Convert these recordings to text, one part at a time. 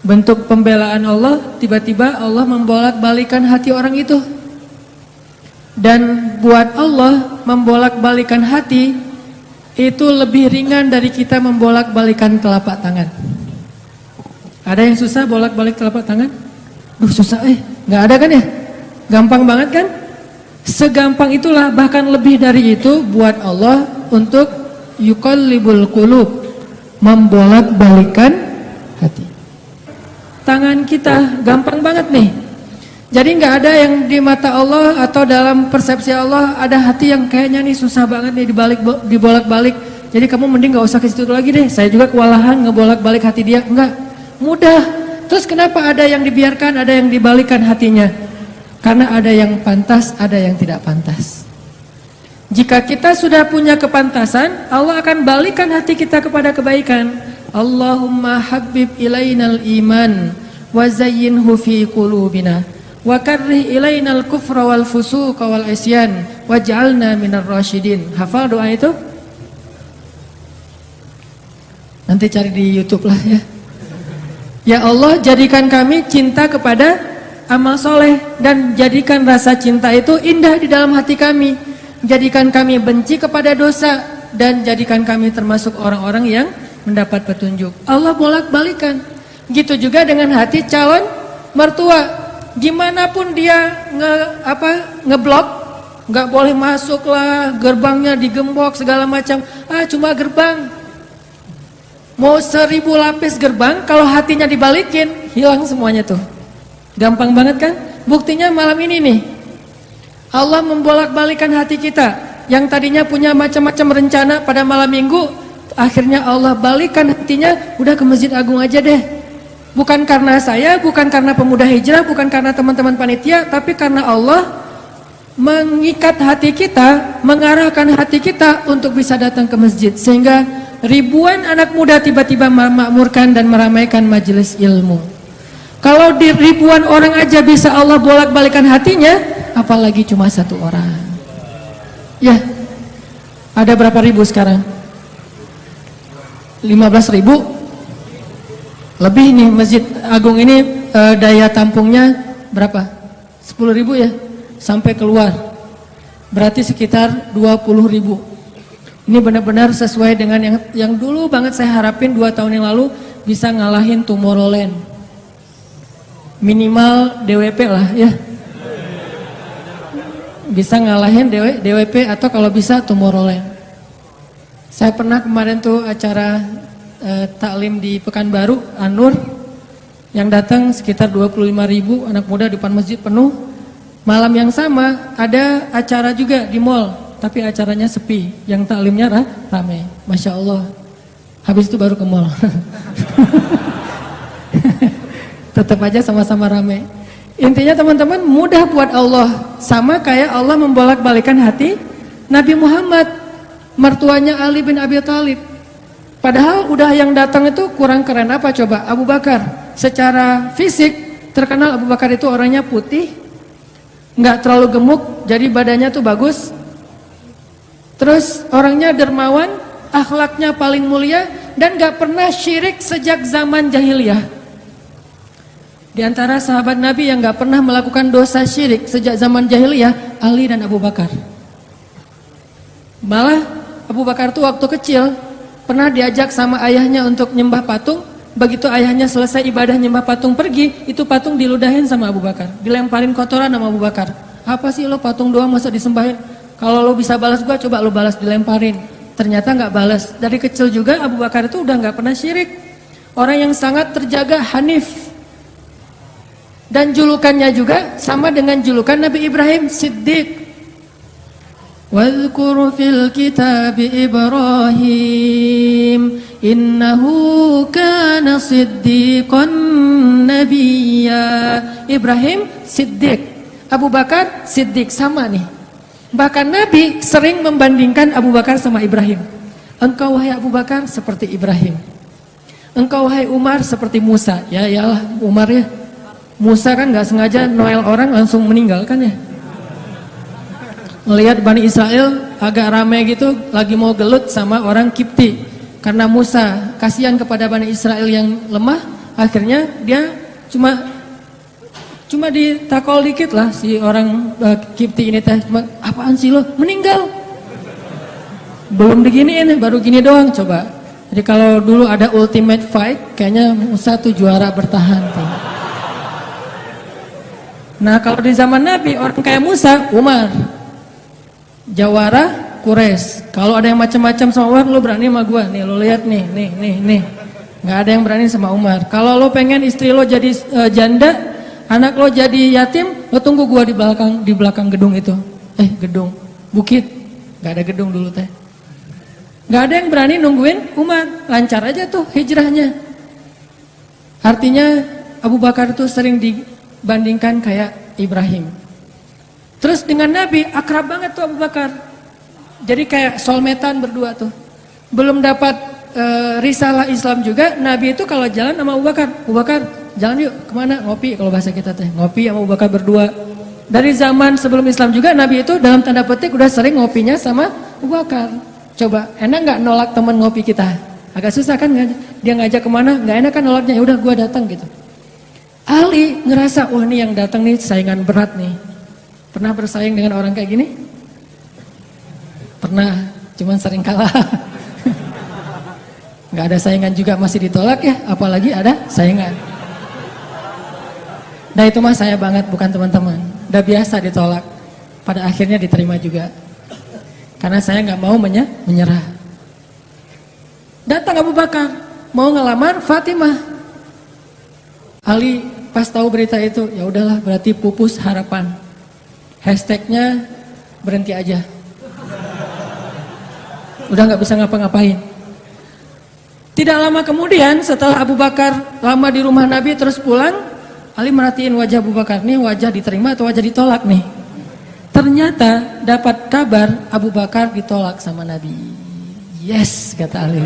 bentuk pembelaan Allah, tiba-tiba Allah membolak-balikan hati orang itu. Dan buat Allah membolak-balikan hati itu lebih ringan dari kita membolak-balikan telapak tangan. Ada yang susah bolak-balik telapak tangan? Susah nggak ada kan ya? Gampang banget kan? Segampang itulah, bahkan lebih dari itu buat Allah untuk yuqallibul qulub, membolak-balikan hati. Tangan kita gampang banget nih. Jadi nggak ada yang di mata Allah atau dalam persepsi Allah ada hati yang kayaknya nih susah banget nih dibolak-balik. Jadi kamu mending nggak usah ke situ lagi deh. Saya juga kewalahan ngebolak-balik hati dia. Enggak, mudah. Terus kenapa ada yang dibiarkan, ada yang dibalikan hatinya? Karena ada yang pantas, ada yang tidak pantas. Jika kita sudah punya kepantasan, Allah akan balikan hati kita kepada kebaikan. Allahumma habbib ilainal iman wa zayyinhu fi qulubina wa karrih ilainal kufra wal fusuqa wal isyan waj'alna minar rasyidin. Hafal doa itu? Nanti cari di YouTube lah ya. Ya Allah, jadikan kami cinta kepada amal soleh dan jadikan rasa cinta itu indah di dalam hati kami. Jadikan kami benci kepada dosa dan jadikan kami termasuk orang-orang yang mendapat petunjuk. Allah bolak-balikan. Gitu juga dengan hati calon mertua. Gimana pun dia ngeblok, nggak boleh masuk lah, gerbangnya digembok segala macam. Cuma gerbang. Mau 1000 lapis gerbang, kalau hatinya dibalikin, hilang semuanya tuh. Gampang banget kan? Buktinya malam ini nih. Allah membolak-balikan hati kita. Yang tadinya punya macam-macam rencana pada malam minggu, akhirnya Allah balikan hatinya, udah ke Masjid Agung aja deh. Bukan karena saya, bukan karena pemuda hijrah, bukan karena teman-teman panitia, tapi karena Allah mengikat hati kita, mengarahkan hati kita untuk bisa datang ke masjid. Sehingga ribuan anak muda tiba-tiba memakmurkan dan meramaikan majelis ilmu. Kalau di ribuan orang aja bisa Allah bolak-balikan hatinya, apalagi cuma satu orang. Ya, ada berapa ribu sekarang? 15.000? Lebih nih Masjid Agung ini daya tampungnya berapa? 10.000 ya? Sampai keluar. Berarti sekitar 20.000. Ini benar-benar sesuai dengan yang dulu banget saya harapin 2 tahun yang lalu bisa ngalahin Tomorrowland. Minimal DWP lah ya. Bisa ngalahin DWP atau kalau bisa Tomorrowland. Saya pernah kemarin tuh acara taklim di Pekanbaru, Anur, yang datang sekitar 25.000 anak muda di depan masjid penuh. Malam yang sama ada acara juga di mall, tapi acaranya sepi, yang taklimnya ramai. Masya Allah. Habis itu baru ke mall. Tetap aja sama-sama ramai. Intinya teman-teman, mudah buat Allah. Sama kayak Allah membolak-balikan hati Nabi Muhammad, mertuanya Ali bin Abi Thalib. Padahal udah yang datang itu kurang keren apa coba? Abu Bakar. Secara fisik terkenal Abu Bakar itu orangnya putih, nggak terlalu gemuk, jadi badannya tuh bagus. Terus orangnya dermawan, akhlaknya paling mulia dan nggak pernah syirik sejak zaman jahiliyah. Di antara sahabat Nabi yang nggak pernah melakukan dosa syirik sejak zaman jahiliyah, Ali dan Abu Bakar. Malah Abu Bakar tuh waktu kecil pernah diajak sama ayahnya untuk nyembah patung. Begitu ayahnya selesai ibadah nyembah patung pergi, itu patung diludahin sama Abu Bakar, dilemparin kotoran sama Abu Bakar. Apa sih lo patung doang masa disembahin? Kalau lo bisa balas gua, coba lo balas, dilemparin. Ternyata nggak balas. Dari kecil juga Abu Bakar itu udah nggak pernah syirik. Orang yang sangat terjaga, hanif. Dan julukannya juga sama dengan julukan Nabi Ibrahim, Siddiq. Wadhkur fil kitab Ibrahim innahu kana siddiqan nabiyya. Ibrahim Siddiq, Abu Bakar Siddiq, sama nih. Bahkan Nabi sering membandingkan Abu Bakar sama Ibrahim. Engkau wahai Abu Bakar seperti Ibrahim, engkau wahai Umar seperti Musa. Ya iyalah Umar ya. Musa kan gak sengaja noel orang langsung meninggal kan ya. Melihat Bani Israel agak ramai gitu, lagi mau gelut sama orang Kipti. Karena Musa kasihan kepada Bani Israel yang lemah, Akhirnya dia cuma ditakol dikit lah si orang Kipti ini teh, cuma apaan sih lo meninggal, belum diginiin baru gini doang. Coba, jadi kalau dulu ada ultimate fight kayaknya Musa tuh juara bertahan tuh. Nah kalau di zaman Nabi orang kayak Musa, Umar jawara Quraisy. Kalau ada yang macam-macam sama Umar, lo berani sama gua nih, lo lihat nih, nggak ada yang berani sama Umar. Kalau lo pengen istri lo jadi janda, anak lo jadi yatim, lo tunggu gua di belakang gedung itu. Gedung, bukit, nggak ada gedung dulu teh. Nggak ada yang berani nungguin Umar, lancar aja tuh hijrahnya. Artinya Abu Bakar tuh sering dibandingkan kayak Ibrahim. Terus dengan Nabi akrab banget tuh Abu Bakar. Jadi kayak soulmate-an berdua tuh. Belum dapat risalah Islam juga, Nabi itu kalau jalan sama Abu Bakar, jalan yuk kemana? Ngopi, kalau bahasa kita teh, ngopi sama Abu Bakar berdua. Dari zaman sebelum Islam juga Nabi itu dalam tanda petik udah sering ngopinya sama Abu Bakar. Coba, enak nggak nolak teman ngopi kita? Agak susah kan, dia ngajak kemana, nggak enak kan nolaknya, ya udah gua datang gitu. Ali ngerasa, wah nih yang datang nih saingan berat nih. Pernah bersaing dengan orang kayak gini? Pernah, cuman sering kalah. Nggak ada saingan juga masih ditolak ya, apalagi ada saingan. Nah itu mah saya banget, bukan teman-teman. Udah biasa ditolak, pada akhirnya diterima juga. Karena saya nggak mau menyerah. Datang Abu Bakar, mau ngelamar Fatimah. Ali pas tahu berita itu, ya udahlah berarti pupus harapan. Hashtagnya berhenti aja. Udah nggak bisa ngapa-ngapain. Tidak lama kemudian setelah Abu Bakar lama di rumah Nabi terus pulang, Ali merhatiin wajah Abu Bakar, nih wajah diterima atau wajah ditolak nih. Ternyata dapat kabar Abu Bakar ditolak sama Nabi. Yes, kata Ali.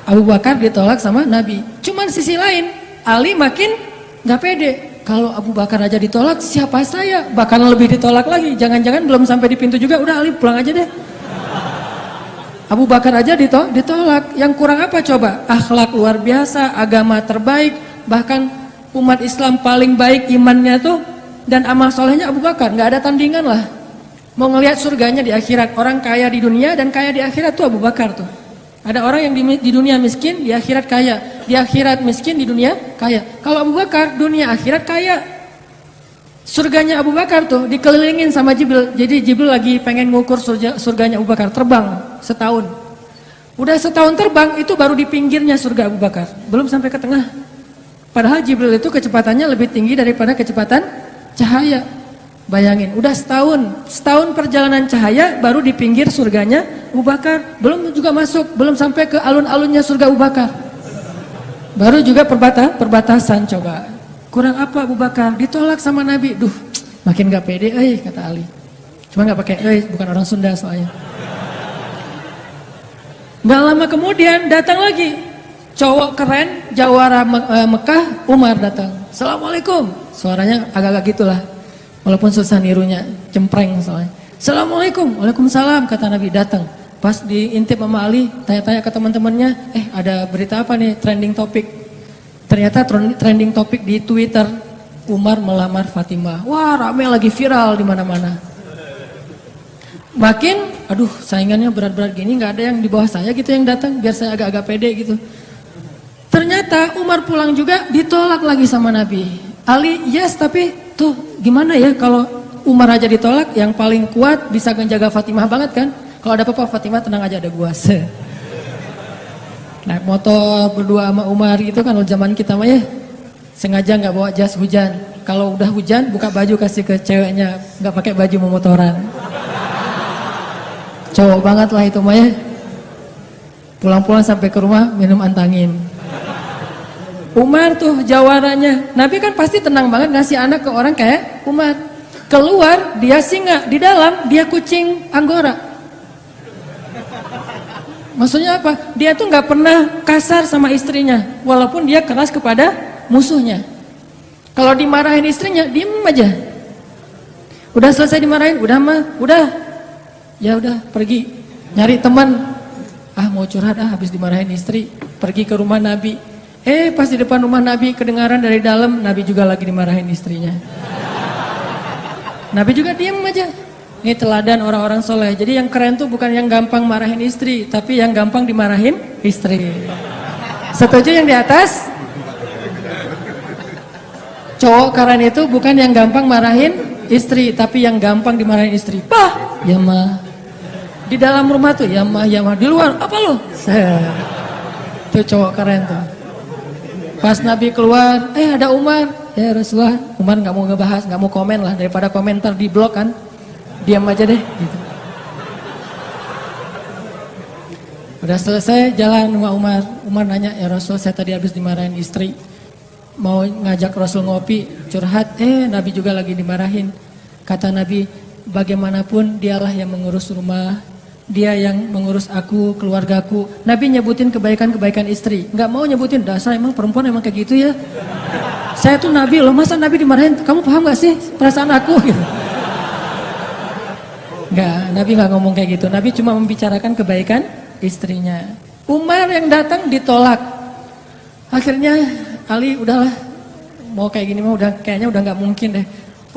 Abu Bakar ditolak sama Nabi. Cuman sisi lain, Ali makin gak pede. Kalau Abu Bakar aja ditolak, siapa saya? Bahkan lebih ditolak lagi. Jangan-jangan belum sampai di pintu juga, udah Ali pulang aja deh. Abu Bakar aja ditolak. Yang kurang apa coba? Akhlak luar biasa, agama terbaik, bahkan umat Islam paling baik imannya tuh, dan amal solehnya Abu Bakar, nggak ada tandingan lah. Mau ngelihat surganya di akhirat, orang kaya di dunia dan kaya di akhirat tuh Abu Bakar tuh. Ada orang yang di dunia miskin, di akhirat kaya, di akhirat miskin, di dunia kaya. Kalau Abu Bakar dunia akhirat kaya. Surganya Abu Bakar tuh dikelilingin sama Jibril. Jadi Jibril lagi pengen ngukur surganya Abu Bakar, terbang setahun. Udah setahun terbang, itu baru di pinggirnya surga Abu Bakar, belum sampai ke tengah. Padahal Jibril itu kecepatannya lebih tinggi daripada kecepatan cahaya. Bayangin, udah setahun perjalanan cahaya baru di pinggir surganya Abu Bakar. Belum juga masuk, belum sampai ke alun-alunnya surga Abu Bakar. Baru juga perbatasan coba. Kurang apa Abu Bakar? Ditolak sama Nabi. Duh, makin gak pede, kata Ali. Cuma gak pakai, bukan orang Sunda soalnya. Gak lama kemudian datang lagi cowok keren, jawara Mekah, Umar datang. Assalamualaikum. Suaranya agak-agak gitulah. Walaupun susah nirunya, cempreng soalnya. Assalamualaikum. Waalaikumsalam, kata Nabi. Datang. Pas diintip sama Ali, tanya-tanya ke teman-temannya, ada berita apa nih, trending topik. Ternyata trending topik di Twitter, Umar melamar Fatimah. Wah, rame lagi viral di mana-mana. Makin, aduh, saingannya berat-berat gini, nggak ada yang di bawah saya gitu yang datang, biar saya agak-agak pede gitu. Ternyata Umar pulang juga ditolak lagi sama Nabi. Ali, yes, tapi tuh gimana ya kalau Umar aja ditolak, yang paling kuat bisa menjaga Fatimah banget kan? Kalau ada apa-apa Fatimah tenang aja, ada gua. Naik motor berdua sama Umar gitu kan, kalau zaman kita mah ya sengaja nggak bawa jas hujan. Kalau udah hujan buka baju kasih ke ceweknya, nggak pakai baju memotoran. Cowok banget lah itu mah ya. Pulang-pulang sampai ke rumah minum antangin. Umar tuh jawarannya, Nabi kan pasti tenang banget ngasih anak ke orang kayak Umar. Keluar dia singa, di dalam dia kucing Anggora. Maksudnya apa? Dia tuh nggak pernah kasar sama istrinya, walaupun dia keras kepada musuhnya. Kalau dimarahin istrinya, diem aja. Udah selesai dimarahin, udah, ya udah pergi nyari teman. Mau curhat, habis dimarahin istri, pergi ke rumah Nabi. Pas di depan rumah Nabi kedengaran dari dalam, Nabi juga lagi dimarahin istrinya. Nabi juga diam aja. Ini teladan orang-orang soleh. Jadi yang keren tuh bukan yang gampang marahin istri, tapi yang gampang dimarahin istri. Setuju yang di atas? Cowok keren itu bukan yang gampang marahin istri, tapi yang gampang dimarahin istri. Pah, ya mah. Di dalam rumah tuh, ya mah. Di luar, apa lo? Itu cowok keren tuh. Pas Nabi keluar, ada Umar. Ya Rasulullah, Umar gak mau ngebahas, gak mau komen lah. Daripada komentar di blog kan. Diam aja deh gitu. Udah selesai jalan sama Umar. Umar nanya, ya Rasul saya tadi habis dimarahin istri, mau ngajak Rasul ngopi, curhat, Nabi juga lagi dimarahin. Kata Nabi, bagaimanapun dialah yang mengurus rumah, dia yang mengurus aku, keluargaku. Nabi nyebutin kebaikan-kebaikan istri, nggak mau nyebutin dasar emang perempuan emang kayak gitu ya. Saya tuh Nabi loh, masa Nabi dimarahin, kamu paham gak sih perasaan aku gitu. Enggak, Nabi nggak ngomong kayak gitu. Nabi cuma membicarakan kebaikan istrinya. Umar yang datang ditolak. Akhirnya Ali udahlah, mau kayak gini mah kayaknya udah nggak mungkin deh.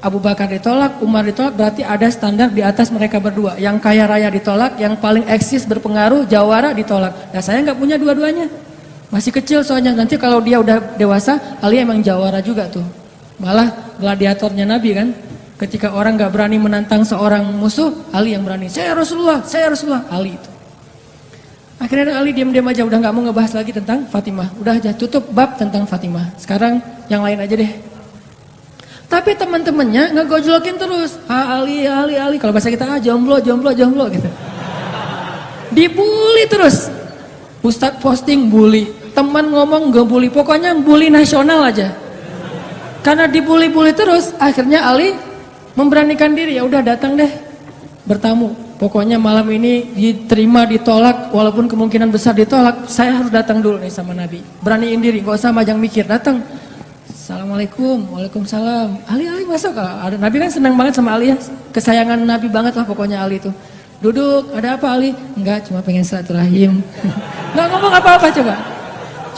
Abu Bakar ditolak, Umar ditolak, berarti ada standar di atas mereka berdua. Yang kaya raya ditolak, yang paling eksis berpengaruh, jawara ditolak. Nah saya nggak punya dua-duanya. Masih kecil soalnya, nanti kalau dia udah dewasa, Ali emang jawara juga tuh. Malah gladiatornya Nabi kan. Ketika orang gak berani menantang seorang musuh, Ali yang berani. Saya Rasulullah, Ali itu. Akhirnya Ali diam-diam aja, udah gak mau ngebahas lagi tentang Fatimah. Udah aja, tutup bab tentang Fatimah. Sekarang yang lain aja deh. Tapi teman-temannya ngegojlokin terus. Ali. Kalau bahasa kita, jomblo gitu. Dibully terus. Ustadz posting bully. Teman ngomong gak bully. Pokoknya bully nasional aja. Karena dibully-bully terus, akhirnya Ali memberanikan diri, ya udah datang deh bertamu. Pokoknya malam ini diterima, ditolak, walaupun kemungkinan besar ditolak, saya harus datang dulu nih sama Nabi. Beraniin diri, gak usah majang mikir, datang. Assalamualaikum, waalaikumsalam. Ali masuk. Ada Nabi kan senang banget sama Ali ya, kesayangan Nabi banget lah pokoknya Ali itu. Duduk, ada apa Ali? Enggak, cuma pengen silaturahim. Nggak ngomong apa-apa coba.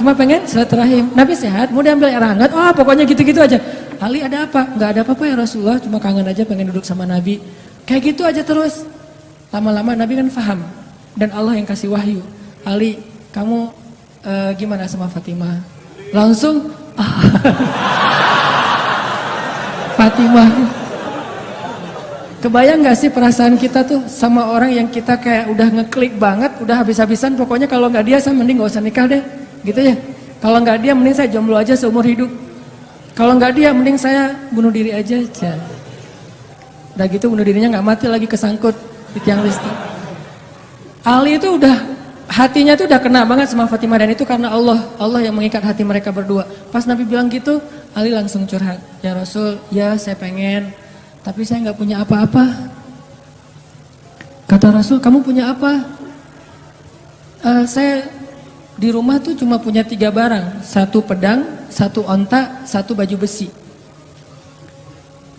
Cuma pengen silaturahim. Nabi sehat, mau diambil air hangat? Oh, pokoknya gitu-gitu aja. Ali ada apa? Enggak ada apa-apa ya Rasulullah, cuma kangen aja pengen duduk sama Nabi. Kayak gitu aja terus. Lama-lama Nabi kan paham. Dan Allah yang kasih wahyu. Ali, kamu gimana sama Fatimah? Langsung Fatimah. Kebayang gak sih perasaan kita tuh sama orang yang kita kayak udah ngeklik banget, udah habis-habisan, pokoknya kalau gak dia saya mending gak usah nikah deh. Gitu ya. Kalau gak dia mending saya jomblo aja seumur hidup. Kalau nggak dia, mending saya bunuh diri aja. Udah gitu bunuh dirinya nggak mati lagi, kesangkut di tiang listrik. Ali itu udah, hatinya tuh udah kena banget sama Fatimah, dan itu karena Allah yang mengikat hati mereka berdua. Pas Nabi bilang gitu, Ali langsung curhat. Ya Rasul, ya saya pengen, tapi saya nggak punya apa-apa. Kata Rasul, kamu punya apa? Saya di rumah tuh cuma punya 3 barang, 1 pedang, 1 onta, 1 baju besi.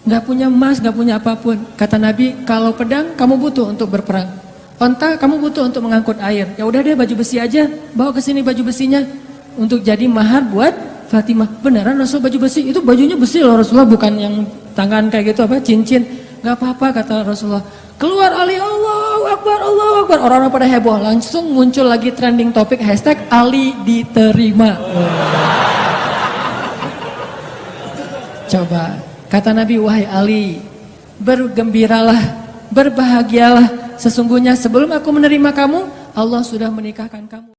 Gak punya emas, gak punya apapun. Kata Nabi, kalau pedang kamu butuh untuk berperang, onta kamu butuh untuk mengangkut air. Ya udah deh baju besi aja, bawa ke sini baju besinya untuk jadi mahar buat Fatimah. Beneran Rasul baju besi? Itu bajunya besi loh Rasulullah, bukan yang tangan kayak gitu apa cincin. Gak apa-apa kata Rasulullah. Keluar Ali, Allahu Akbar, Allahu Akbar. Orang-orang pada heboh, langsung muncul lagi trending topik hashtag Ali diterima. Coba, kata Nabi, wahai Ali, bergembiralah, berbahagialah. Sesungguhnya sebelum aku menerima kamu, Allah sudah menikahkan kamu.